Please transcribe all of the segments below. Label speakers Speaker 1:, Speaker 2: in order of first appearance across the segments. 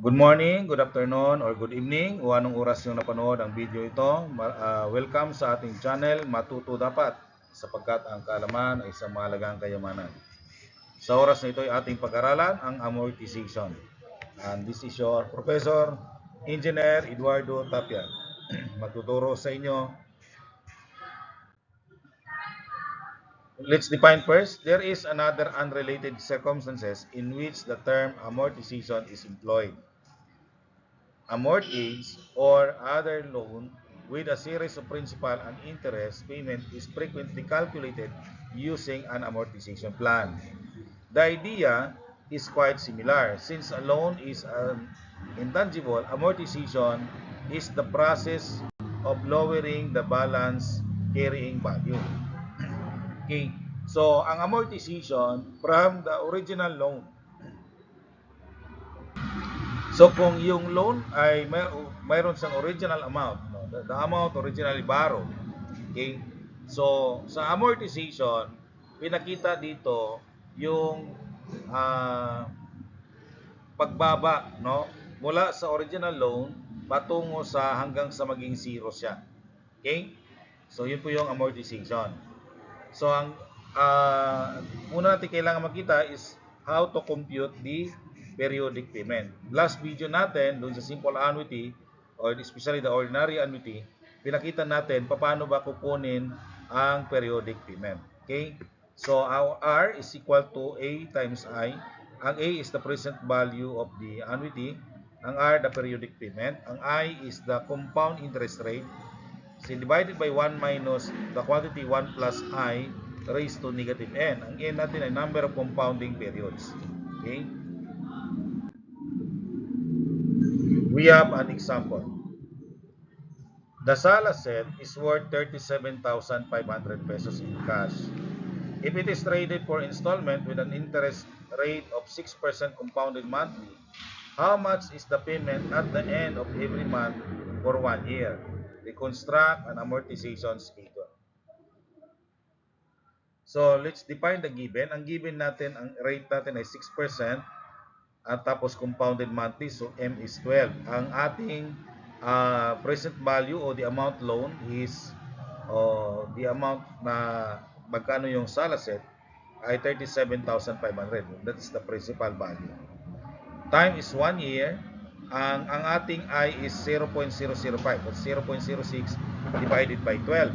Speaker 1: Good morning, good afternoon, or good evening o anong oras yung napanood ang video ito. Welcome sa ating channel, Matuto Dapat, sapagkat ang kaalaman ay isang mahalagang kayamanan. Sa oras na ito ay ating pag-aralan ang amortization. And this is your Professor Engineer Eduardo Tapia. Magtuturo sa inyo. Let's define first. There is another unrelated circumstances in which the term amortization is employed. A mortgage or other loan with a series of principal and interest payment is frequently calculated using an amortization plan. The idea is quite similar. Since a loan is an intangible, amortization is the process of lowering the balance carrying value. Okay. So, ang amortization from the original loan. So kung yung loan ay mayroon siyang original amount, no? The amount originally borrowed. Okay? So sa amortization, pinakita dito yung ah, pagbaba, no? Mula sa original loan patungo sa hanggang sa maging zero siya. Okay? So yun po yung amortization. So ang una natin kailangan makita is how to compute the periodic payment. Last video natin doon sa simple annuity or especially the ordinary annuity, pinakita natin paano ba kukunin ang periodic payment. Okay? So our R is equal to A times I. Ang A is the present value of the annuity. Ang R, the periodic payment. Ang I is the compound interest rate. So divided by 1 minus the quantity 1 plus I raised to negative n. Ang n natin ay number of compounding periods. Okay? We have an example. The Sala set is worth 37,500 pesos in cash. If it is traded for installment with an interest rate of 6% compounded monthly, how much is the payment at the end of every month for 1 year? Reconstruct an amortization schedule. So, let's define the given. Ang given natin, ang rate natin ay 6% at tapos compounded monthly. So, M is 12. Ang ating present value o the amount loan is the amount na magkano yung Sala set ay 37,500. That's the principal value. Time is 1 year. Ang ating I is 0.005. That's 0.06 divided by 12.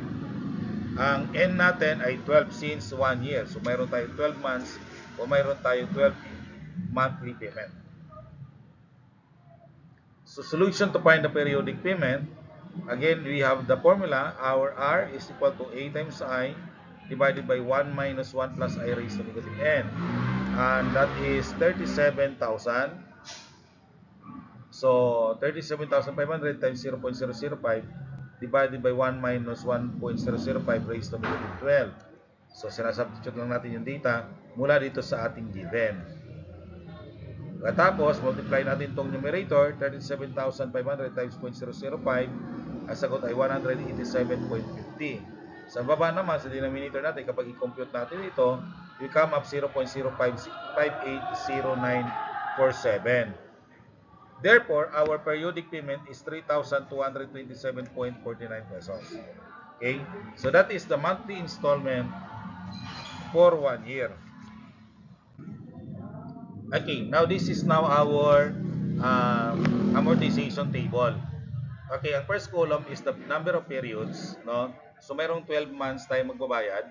Speaker 1: Ang N natin ay 12 since 1 year. So, mayroon tayo 12 months o mayroon tayo 12 monthly payment. So, solution to find the periodic payment, again, we have the formula. Our R is equal to A times I divided by 1 minus 1 plus I raised to negative N. And that is 37,000. So, 37,500 times 0.005 divided by 1 minus 1.005 raised to negative 12. So, sinasubstitute lang natin yung data mula dito sa ating given. Tapos, multiply natin itong numerator, 37,500 times 0.005. Ang sagot ay 187.50. Sa baba naman, sa denominator natin, kapag i-compute natin ito, we come up 0.0580947. Therefore, our periodic payment is 3,227.49 pesos. Okay? So that is the monthly installment for 1 year. Okay, now this is now our amortization table. Okay, ang first column is the number of periods, no? So mayroong 12 months tayo magbabayad.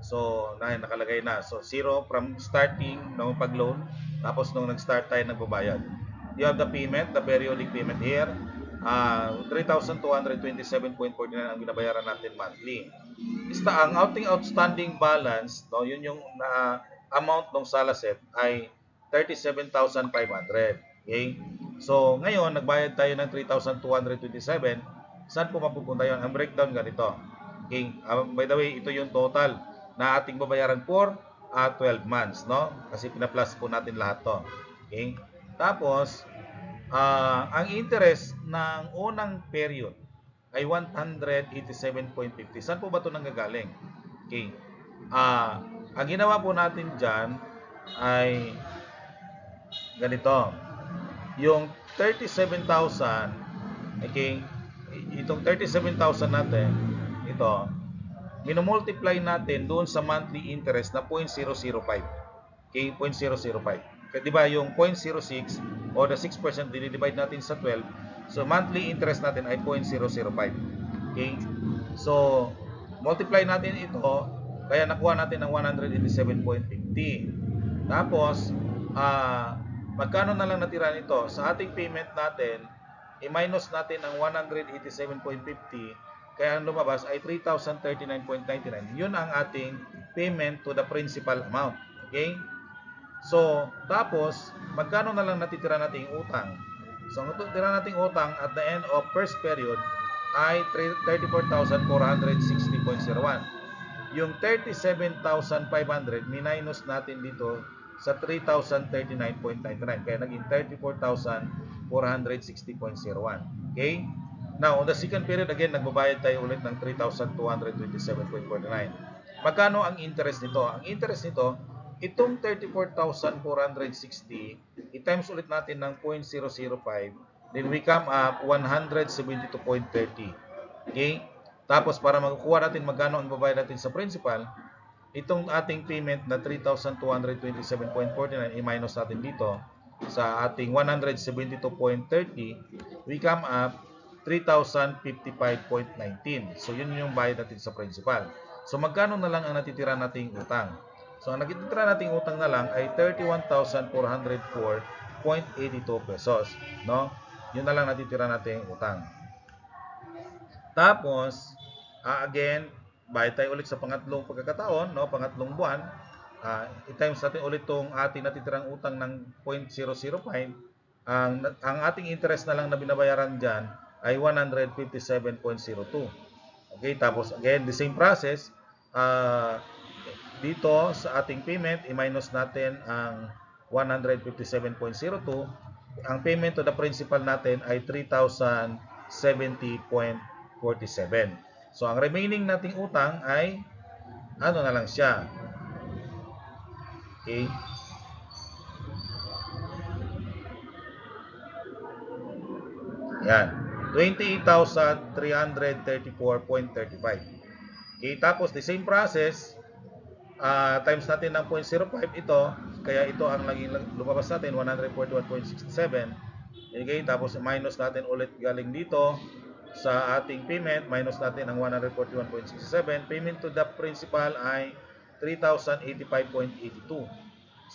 Speaker 1: So, nakalagay na. So, 0 from starting ng pag-loan, tapos nung nag-start tayo nagbabayad. You have the payment, the periodic payment here. 3,227.49 ang binabayaran natin monthly. Ang outstanding balance, no, yun yung amount ng Sala set ay 37,500. Okay? So, ngayon, nagbayad tayo ng 3,227. Saan po mapupunta yun? Ang breakdown ganito. Okay? By the way, ito yung total na ating babayaran for 12 months, no? Kasi pina-plus po natin lahat to. Okay? Tapos, ang interest ng unang period ay 187.50. Saan po ba ito nanggagaling? Okay. Ang ginawa po natin dyan ay ganito. yung 37,000, okay, itong 37,000 natin, ito, minomultiply natin doon sa monthly interest na 0.005. Okay, 0.005. Di ba yung 0.06 o the 6% dinidivide natin sa 12, so monthly interest natin ay 0.005. Okay, so multiply natin ito, kaya nakuha natin ng 187.50. Tapos magkano na lang natira nito? Sa ating payment natin, i-minus natin ang 187.50, kaya ang lumabas ay 3,039.99. Yun ang ating payment to the principal amount. Okay? So, tapos, magkano na lang natitira nating utang? So, ang natitira nating utang at the end of first period ay 34,460.01. Yung 37,500 minus natin dito sa 3,039.99. Kaya naging 34,460.01. Okay? Now, on the second period, again, nagbabayad tayo ulit ng 3,227.49. Magkano ang interest nito? Ang interest nito, itong 34,460, i-times ulit natin ng 0.005, then we come up 172.30. Okay? Tapos, para makukuha natin magkano ang babayad natin sa principal, itong ating payment na 3,227.49, i-minus natin dito sa ating 172.30, we come up 3,055.19. So, yun yung bayad natin sa principal. So, magkano na lang ang natitira nating utang? So, ang nakitira nating utang na lang ay 31,404.82 pesos. No? Yun na lang natitira nating utang. Tapos, again, bayad tayo ulit sa pangatlong pagkakataon, no? Pangatlong buwan. I-times natin ulit itong ating natitirang utang ng 0.005. Ang ating interest na lang na binabayaran dyan ay 157.02. Okay, tapos again, the same process. Dito sa ating payment, i-minus natin ang 157.02. Ang payment to the principal natin ay 3,070.47. So, ang remaining nating utang ay ano na lang siya. Okay. Yan. 28,334.35. Okay, tapos the same process, times natin ng 0.05 ito, kaya ito ang naging lumabas natin, 141.67. Okay, tapos minus natin ulit galing dito sa ating payment, minus natin ang 141.67. Payment to the principal ay 3,085.82.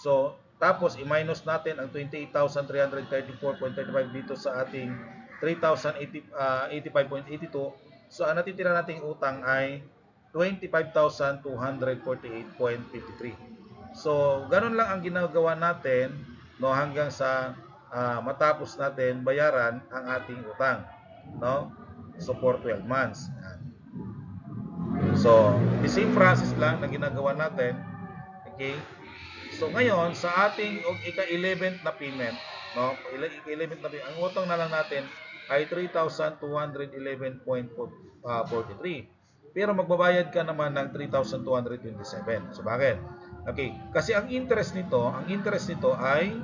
Speaker 1: So, tapos i-minus natin ang 28,334.35 dito sa ating 3,085.82. So, ang natitira nating utang ay 25,248.53. So, ganun lang ang ginagawa natin, no, hanggang sa matapos natin bayaran ang ating utang, no? So, for 12 months. So, the same process lang na ginagawa natin. Okay? So, ngayon, sa ating ika-11th na payment, no? Ika-11th na payment, ang utang na lang natin ay 3,211.43. Pero magbabayad ka naman ng 3,227. So, bakit? Okay. Kasi ang interest nito ay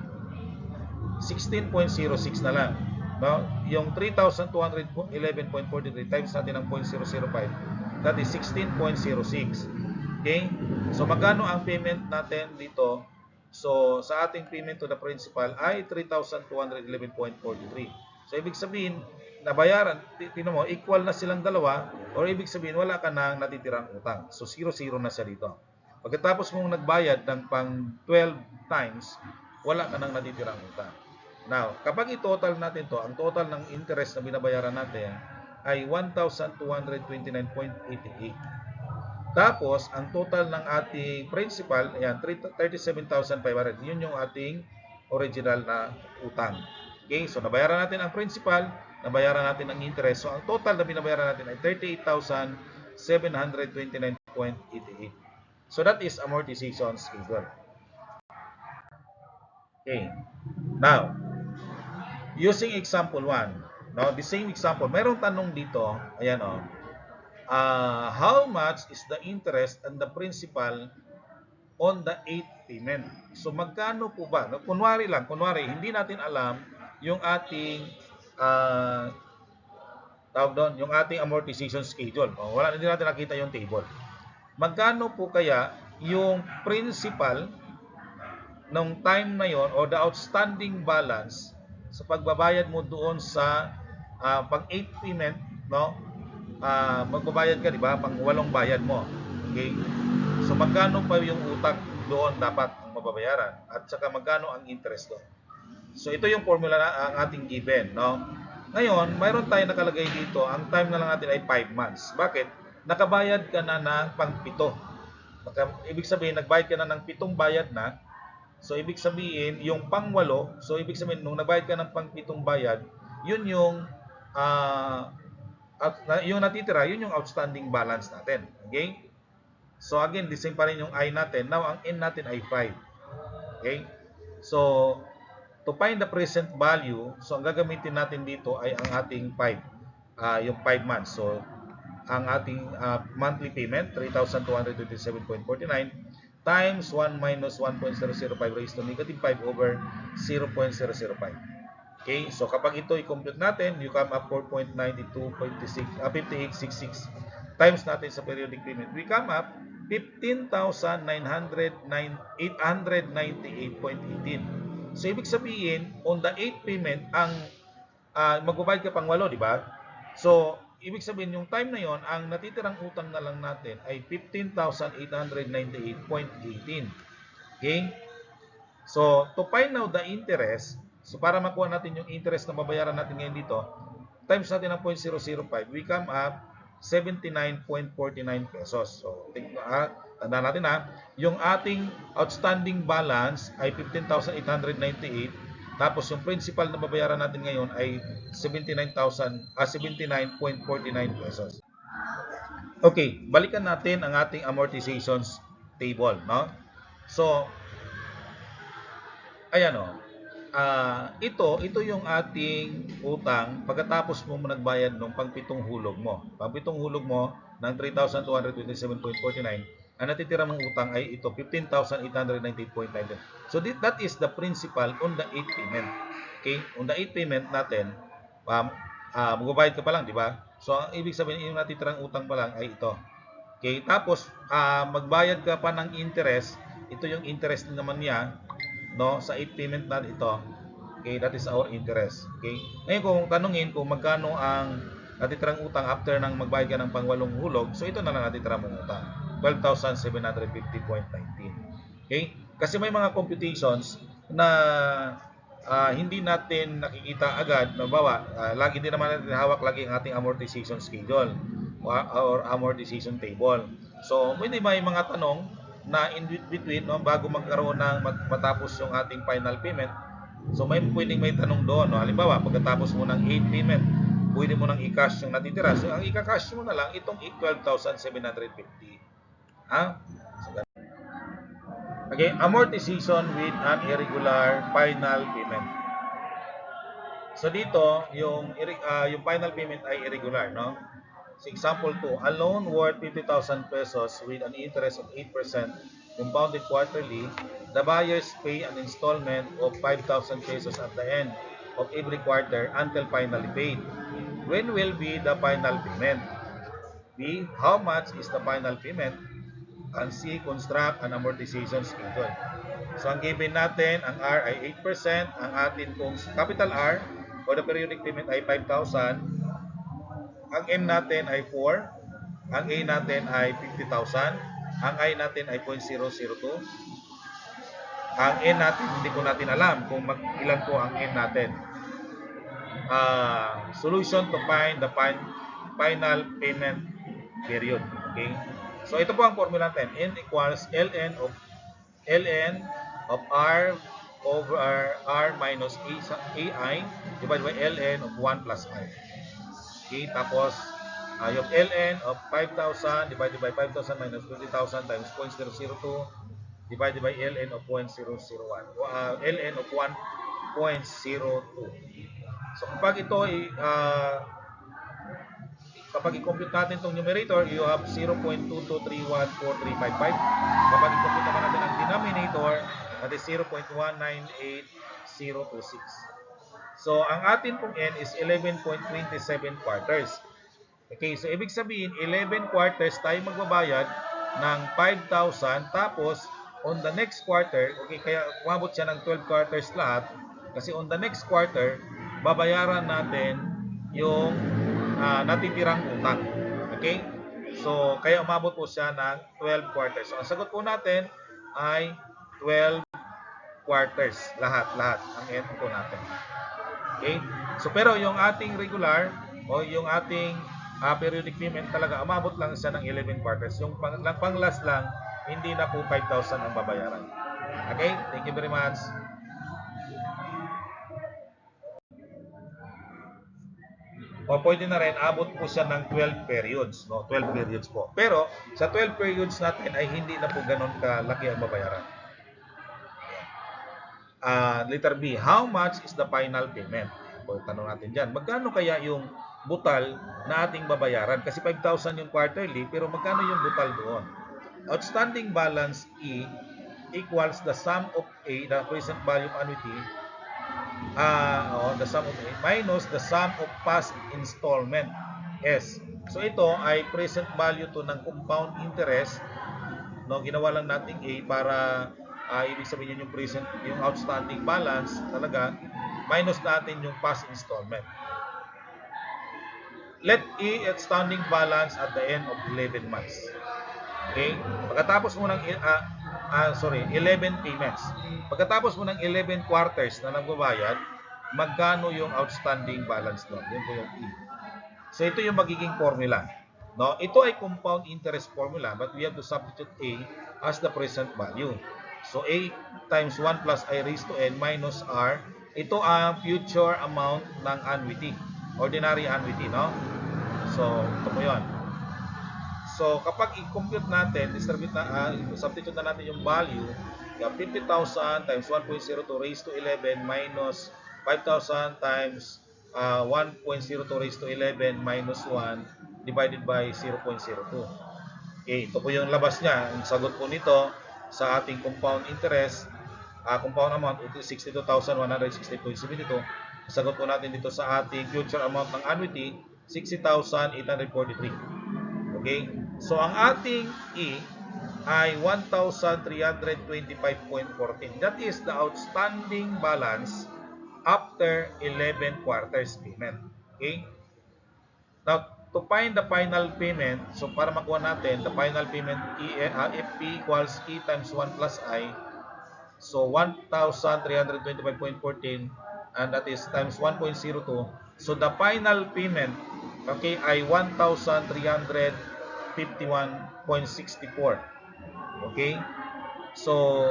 Speaker 1: 16.06 na lang. No? Yung 3,211.43 times natin ng 0.005, that is 16.06. Okay? So, magkano ang payment natin dito? So, sa ating payment to the principal ay 3,211.43. So, ibig sabihin, nabayaran, tingnan mo, equal na silang dalawa, or ibig sabihin, wala ka nang natitirang utang. So, 0-0 na siya dito. Pagkatapos mong nagbayad ng pang 12 times, wala ka nang natitirang utang. Now, kapag i-total natin to, ang total ng interest na binabayaran natin ay 1,229.88. Tapos, ang total ng ating principal, ayan, 37,500. Yun yung ating original na utang. Okay, so nabayaran natin ang principal, nabayaran natin ang interest. So, ang total na binabayaran natin ay 38,729.88. So, that is amortization schedule. Okay. Now, using example 1, no, the same example, mayroong tanong dito, ayan o, how much is the interest and the principal on the 8th payment? So, magkano po ba? Kunwari, hindi natin alam yung ating tawag doon, yung ating amortization schedule. Wala, hindi natin nakita yung table. Magkano po kaya yung principal nung time na yon o the outstanding balance sa pagbabayad mo doon sa pang 8 payment, no? Magbabayad ka, di ba? Pang 8 bayad mo. Okay? So magkano pa yung utang doon dapat ang mababayaran at saka magkano ang interest doon. So ito yung formula na ang ating given, no? Ngayon, mayroon tayong nakalagay dito, ang time na lang natin ay 5 months. Bakit? Nakabayad ka na ng pang-7. Ibig sabihin, nagbayad ka na ng 7 bayad na. So ibig sabihin, yung pang-8, so ibig sabihin nung nagbayad ka ng pang-7 bayad, yun yung natitira, yun yung outstanding balance natin. Okay? So again, the same pa rin yung I natin. Now, ang N natin ay 5. Okay? So, to find the present value, so ang gagamitin natin dito ay ang ating 5. Yung 5 months. So, ang ating monthly payment, 3,227.49 times 1 minus 1.005 raised to negative 5 over 0.005. Okay, so kapag ito i-compute natin, you come up 4.92.5866 times natin sa periodic payment. We come up 15,898.18. So ibig sabihin, on the 8th payment, ang magbabayad ka pang 8, di ba? So ibig sabihin, yung time na yon, ang natitirang utang na lang natin ay 15,898.18. Okay? So, to find out the interest, so para makuha natin yung interest na babayaran natin ngayon dito, times natin ng 0.005, we come up 79.49 pesos. So, tandaan natin yung ating outstanding balance ay 15,898, tapos yung principal na babayaran natin ngayon ay 79.49 pesos. Okay, balikan natin ang ating amortizations table, no? So, ayan o. Ito yung ating utang pagkatapos mo nagbayad ng pang-7 hulog mo. Pang-7 hulog mo ng 3,227.49, ang natitira mong utang ay ito, 15,898.99. So that is the principal on the 8th payment. Okay? On the 8th payment natin, magbabayad ka pa lang, di ba? So ang ibig sabihin, yung natitirang utang pa lang ay ito. Okay? Tapos, magbayad ka pa ng interest. Ito yung interest naman niya, no, sa 8 payment na ito. Okay, that is our interest. Okay, ngayon kung tanungin kung magkano ang natitirang utang after nang magbayad ka ng pang-8 hulog, so ito na lang natitirang mong utang, 12,750.19. Okay, kasi may mga computations na hindi natin nakikita agad. Nabawa, lagi din naman natin hawak lagi ang ating amortization schedule or amortization table. So may mga tanong na in between, no, bago magkaroon ng matapos yung ating final payment. So pwedeng may tanong doon, no? Halimbawa, pagkatapos mo ng 8 payment, pwede mo nang i-cash yung natitira. So ang i-cash mo na lang itong 12,750. So, okay, amortization with an irregular final payment. So dito, yung final payment ay irregular, no? So example 2, a loan worth 50,000 pesos with an interest of 8% compounded quarterly, the buyers pay an installment of 5,000 pesos at the end of every quarter until finally paid. When will be the final payment? B, how much is the final payment? And C, construct an amortization schedule. So ang given natin, ang R ay 8%, ang atin kung capital R for the periodic payment ay 5,000, ang M natin ay 4, ang A natin ay 50,000, ang I natin ay 0.002, ang N natin hindi ko natin alam kung ilan po ang N natin. Solution to find the final payment period. Okay? So ito po ang formula natin. N equals ln of R over R minus AI divided by ln of 1 plus I. Okay, tapos yung ln of 5,000 divided by 5,000 minus 20,000 times 0.002 divided by ln of 0.001. Ln of 1.02. So kapag ito kapag i-compute natin itong numerator, you have 0.22314355. Kapag i-compute naman natin ang denominator, that is 0.198026. So, ang atin pong N is 11.27 quarters. Okay, so ibig sabihin, 11 quarters tayo magbabayad ng 5,000 tapos on the next quarter, okay, kaya umabot siya ng 12 quarters lahat kasi on the next quarter, babayaran natin yung natitirang utang. Okay? So, kaya umabot po siya ng 12 quarters. So, ang sagot po natin ay 12 quarters. Lahat. Ang end po natin. Okay? So, pero yung ating regular o yung ating periodic payment talaga, umabot lang siya ng 11 quarters. Yung pang last lang, hindi na po 5,000 ang babayaran. Okay? Thank you very much. O pwede na rin, abot po siya ng 12 periods. No? 12 periods po. Pero, sa 12 periods natin ay hindi na po ganun kalaki ang babayaran. Letter B, how much is the final payment? O, tanong natin dyan, magkano kaya yung butal na ating babayaran? Kasi 5,000 yung quarterly, pero magkano yung butal doon? Outstanding balance E equals the sum of A, the present value of annuity, the sum of A, minus the sum of past installment, S. So ito ay present value to ng compound interest. No, ginawa lang natin A para ibig sabihin yung present, yung outstanding balance talaga, minus natin yung past installment. Let E outstanding balance at the end of 11 months. Okay? Pagkatapos mo ng 11 payments. Pagkatapos mo ng 11 quarters na nagbabayad, magkano yung outstanding balance doon? Yun po yung E. So ito yung magiging formula. No? Ito ay compound interest formula, but we have to substitute A as the present value. So A times 1 plus I raised to N minus R. Ito ang future amount ng annuity. Ordinary annuity, no? So, ito po yun. So, kapag i-compute natin, substitute na natin yung value, 50,000 times 1.02 raised to 11 minus 5,000 times 1.02 raised to 11 minus 1 divided by 0.02. Okay, ito po yung labas niya. Ang sagot po nito sa ating compound interest, compound amount, ito 62,160.72. Sagot po natin dito sa ating future amount ng annuity, 60,843. Okay? So, ang ating E ay 1,325.14. That is the outstanding balance after 11 quarters payment. Okay? Now, to find the final payment, so para makuha natin, the final payment, FP equals E times 1 plus I. So, 1,325.14 and that is times 1.02. So, the final payment, okay, ay 1,351.64. Okay? So,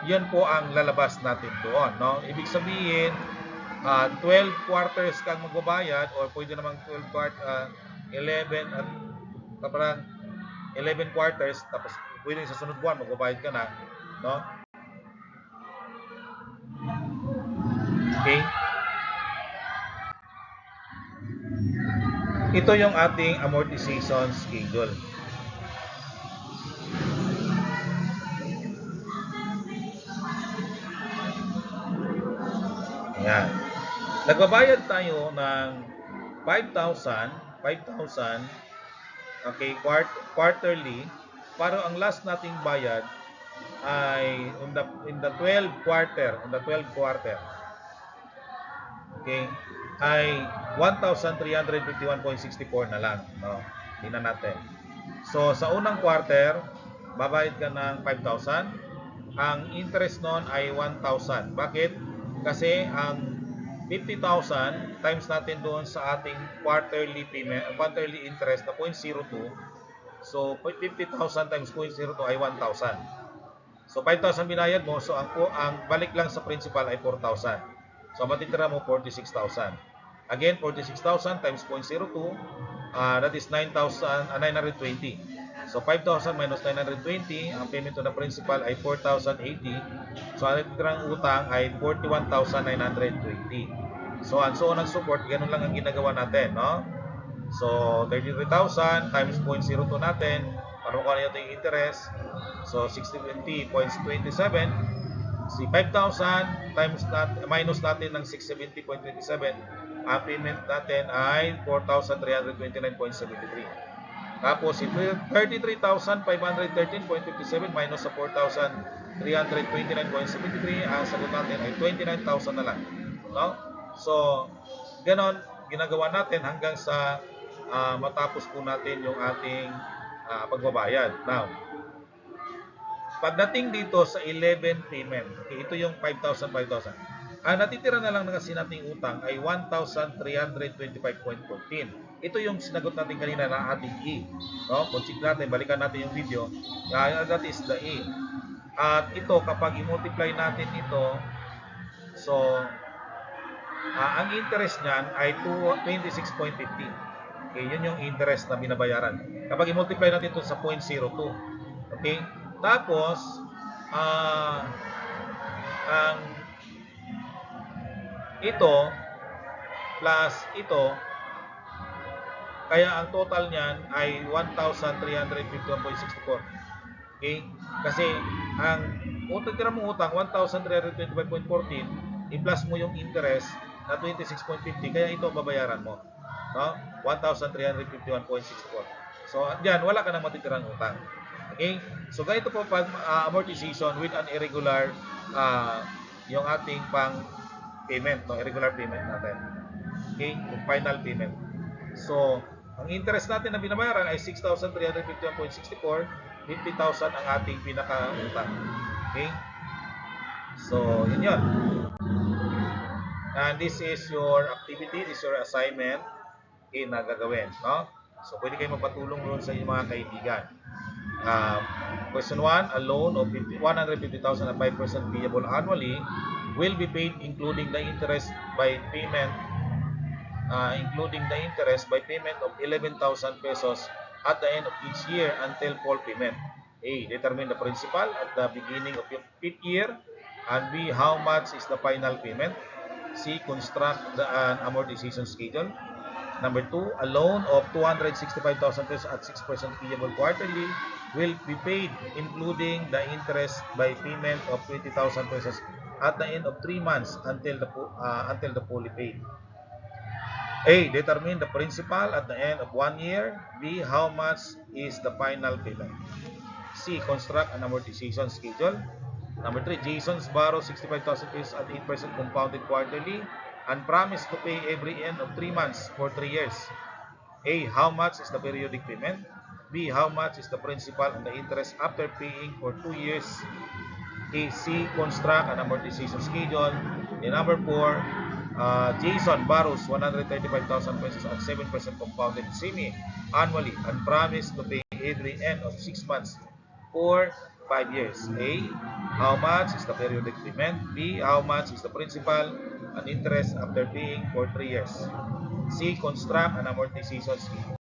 Speaker 1: yan po ang lalabas natin doon, no? Ibig sabihin, 12 quarters kang magbabayad or pwede namang 11 at parang 11 quarters tapos pwede sa sunod buwan magbabayad ka na, no? Okay? Ito yung ating amortization schedule. Ayan. Nagbabayad tayo ng 5,000, okay, quarterly, pero ang last nating bayad ay in the 12 quarter, okay, ay 1,351.64 na lang, no? Tingnan natin. So sa unang quarter, babayad ka ng 5,000. Ang interest noon ay 1,000. Bakit? Kasi ang 50,000 times natin doon sa ating quarterly payment, quarterly interest na 0.02. So 50,000 times 0.02 ay 1,000. So 5,000 binayad mo, so ang balik lang sa principal ay 4,000. So matitira mo 46,000. Again, 46,000 times 0.02, that is 920. So 5,000 minus 920, ang payment to the principal ay 4,080. So ang natitirang utang ay 41,920. So and so on and so forth, ganun lang ang ginagawa natin, no? So 33,000 times 0.02 natin, para makuha natin yung interest. So 60.27. Si 5,000 times minus natin ng 670.27, ang payment natin ay 4,329.73. Tapos si 33,513.57 minus sa 4,329.73, ang sagot natin ay 29,000 na lang. No? So, ganon, ginagawa natin hanggang sa matapos po natin yung ating pagbabayad. Now, pagdating dito sa 11 payment, okay, ito yung 5,000, 5,000. Ang natitira na lang na kasi nating utang ay 1,325.14. Ito yung sinagot natin kanina na ating E. No? Kung check natin, balikan natin yung video. That is the E. At ito, kapag i-multiply natin ito, so, ang interest niyan ay 26.50. Okay, yun yung interest na binabayaran. Kapag i-multiply natin ito sa 0.02. Okay? Tapos, ang ito plus ito, kaya ang total niyan ay 1,351.64. Okay? Kasi ang tira mong utang 1,325.14, i-plus mo yung interest na 26.50, kaya ito babayaran mo. No? 1,351.64. So, diyan wala ka nang matitirang utang. Okay? So, ganito po pag amortization with an irregular yung ating pang payment, no? Irregular payment natin. Okay? Yung final payment. So, ang interest natin na binabayaran ay 6,351.64, 50,000 ang ating pinaka-utang. Okay? So, yun yun. And this is your activity, this is your assignment, okay, na gagawin. No? So, pwede kayo magpatulong doon sa inyong mga kaibigan. Question 1, a loan of 150,000 at 5% payable annually will be paid including the interest by payment of 11,000 pesos at the end of each year until full payment. A. Determine the principal at the beginning of your 5th year. And B. How much is the final payment? C. Construct an amortization schedule. Number 2, a loan of 265,000 pesos at 6% payable quarterly will be paid including the interest by payment of 20,000 pesos at the end of 3 months until the fully paid. A. Determine the principal at the end of 1 year. B. How much is the final payment? C. Construct an amortization schedule. Number 3, Jason's borrow 65,000 pesos at 8% compounded quarterly and promise to pay every end of 3 months for 3 years. A. How much is the periodic payment? B. How much is the principal and the interest after paying for 2 years? A. C. Construct an amortization schedule. And number 4, Jason borrows 135,000 pesos at 7% compounded semi-annually and promise to pay every end of 6 months for 5 years. A. How much is the periodic payment? B. How much is the principal and interest after paying for 3 years? C. Construct an amortization scheme.